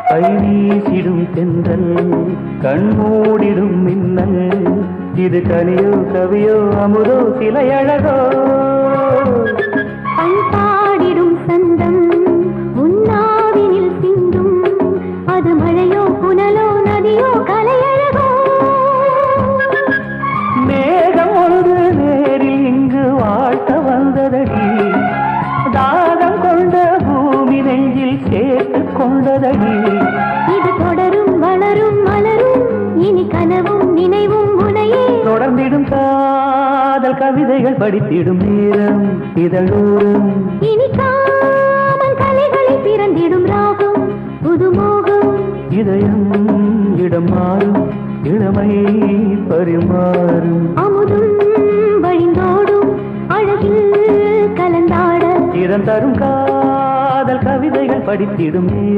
கை வீசிடும் தென்றல் கண்மூடிடும் மின்னல் இது கனியோ கவியோ அமுதோ சிலை அழகோ பண்பாடிடும் சந்தம் உன்னாவினில் சிந்தும் அது மழையோ புனலோ நதியோ கலையழகோ மேகம் ஒன்று நேரில் இங்கு வாழ்த்த வந்ததடி தாகம் கொண்ட பூமி நெஞ்சில் சேர்த்து கொண்டதடி இது தொடரும் வளரும் மலரும் இனி கனவும் நினைவும் உனையே தொடர்ந்திடும் காதல் கவிதைகள் படித்திடும் நேரம் இதழோரம் இனி காமன் கலைகளில் பிறந்திடும் ராகம் புதுமோகம் இதயம் இடம் மாறும் இளமை பரிமாறும் அமுதும் வழிந்தோடும் அழகில் கலந்தாட திறம் தரும் காதல் கவிதைகள் படித்திடும் நேரம்